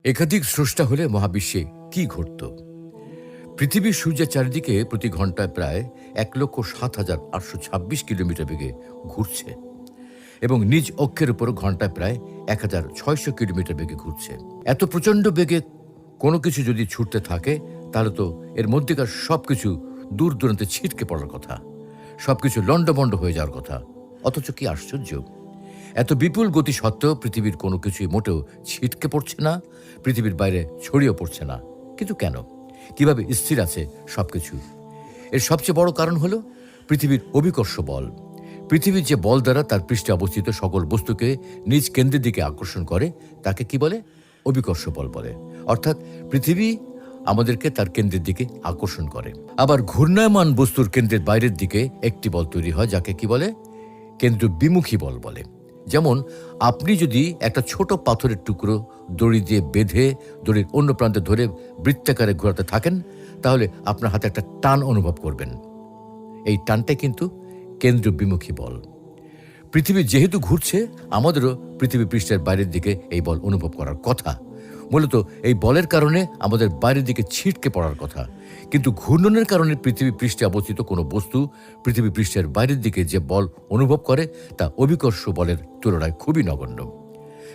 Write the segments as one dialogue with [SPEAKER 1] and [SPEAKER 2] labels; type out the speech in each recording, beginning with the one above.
[SPEAKER 1] একাধিক স্রষ্টা হলে মহাবিশ্বে কি ঘটত? পৃথিবী সূর্যের চারিদিকে প্রতি ঘন্টায় প্রায় ১,৭,৮২৬ কিলোমিটার বেগে ঘুরছে এবং নিজ অক্ষের উপর ঘন্টায় প্রায় ১,৬০০ কিলোমিটার বেগে ঘুরছে। এত প্রচণ্ড বেগে কোনো কিছু যদি ছুটতে থাকে তাহলে তো এর মধ্যেকার সবকিছু দূর দূরান্তে ছিটকে পড়ার কথা, সবকিছু লণ্ডভণ্ড হয়ে যাওয়ার কথা। অথচ কি আশ্চর্য, এত বিপুল গতি সত্ত্বেও পৃথিবীর কোনো কিছুই মোটেও ছিটকে পড়ছে না, পৃথিবীর বাইরে ছড়িয়ে পড়ছে না। কিন্তু কেন, কিভাবে স্থির আছে সবকিছু? এর সবচেয়ে বড় কারণ হলো পৃথিবীর অভিকর্ষ বল। পৃথিবীর যে বল দ্বারা তার পৃষ্ঠে অবস্থিত সকল বস্তুকে নিজ কেন্দ্রের দিকে আকর্ষণ করে তাকে কি বলে? অভিকর্ষ বল বলে। অর্থাৎ পৃথিবী আমাদেরকে তার কেন্দ্রের দিকে আকর্ষণ করে। আবার ঘূর্ণায়মান বস্তুর কেন্দ্রের বাইরের দিকে একটি বল তৈরি হয় যাকে কি বলে? কেন্দ্র বিমুখী বল বলে। যেমন আপনি যদি একটা ছোট পাথরের টুকরো দড়ি দিয়ে বেঁধে দড়ির অন্য প্রান্তে ধরে বৃত্তাকারে ঘোরাতে থাকেন, তাহলে আপনার হাতে একটা টান অনুভব করবেন। এই টানটাই কিন্তু কেন্দ্র বিমুখী বল। পৃথিবী যেহেতু ঘুরছে, আমাদেরও পৃথিবী পৃষ্ঠের বাইরের দিকে এই বল অনুভব করার কথা। মূলত এই বলের কারণে আমাদের বাইরের দিকে ছিটকে পড়ার কথা। কিন্তু ঘূর্ণনের কারণে পৃথিবী পৃষ্ঠে অবস্থিত কোনো বস্তু পৃথিবী পৃষ্ঠের বাইরের দিকে যে বল অনুভব করে তা অভিকর্ষ বলের তুলনায় খুবই নগণ্য।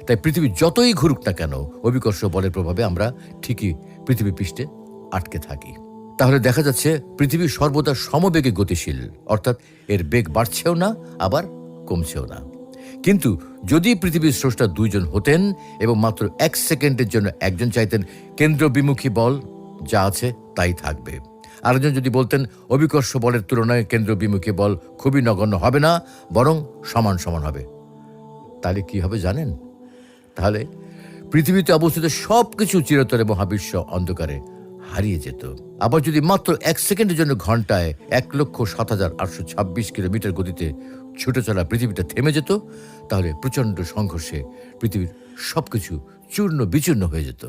[SPEAKER 1] তাই পৃথিবী যতই ঘুরুক না কেন, অভিকর্ষ বলের প্রভাবে আমরা ঠিকই পৃথিবী পৃষ্ঠে আটকে থাকি। তাহলে দেখা যাচ্ছে পৃথিবী সর্বদা সমবেগে গতিশীল, অর্থাৎ এর বেগ বাড়ছেও না আবার কমছেও না। কিন্তু যদি পৃথিবীর স্রষ্টা দুইজন হতেন এবং মাত্র ১ সেকেন্ডের জন্য একজন চাইতেন কেন্দ্র বিমুখী বল যা আছে তাই থাকবে, আরেকজন যদি বলতেন অভিকর্ষ বলের তুলনায় কেন্দ্র বিমুখী বল খুবই নগণ্য হবে না, বরং সমান সমান হবে, তাহলে কি হবে জানেন? তাহলে পৃথিবীতে অবস্থিত সবকিছু চিরতরে মহাবিশ্ব অন্ধকারে হারিয়ে যেত। আবার যদি মাত্র ১ সেকেন্ডের জন্য ঘন্টায় ১,৭,৮২৬ কিলোমিটার গতিতে ছুটে চলা পৃথিবীটা থেমে যেত, তাহলে প্রচণ্ড সংঘর্ষে পৃথিবীর সবকিছু চূর্ণ বিচূর্ণ হয়ে যেত।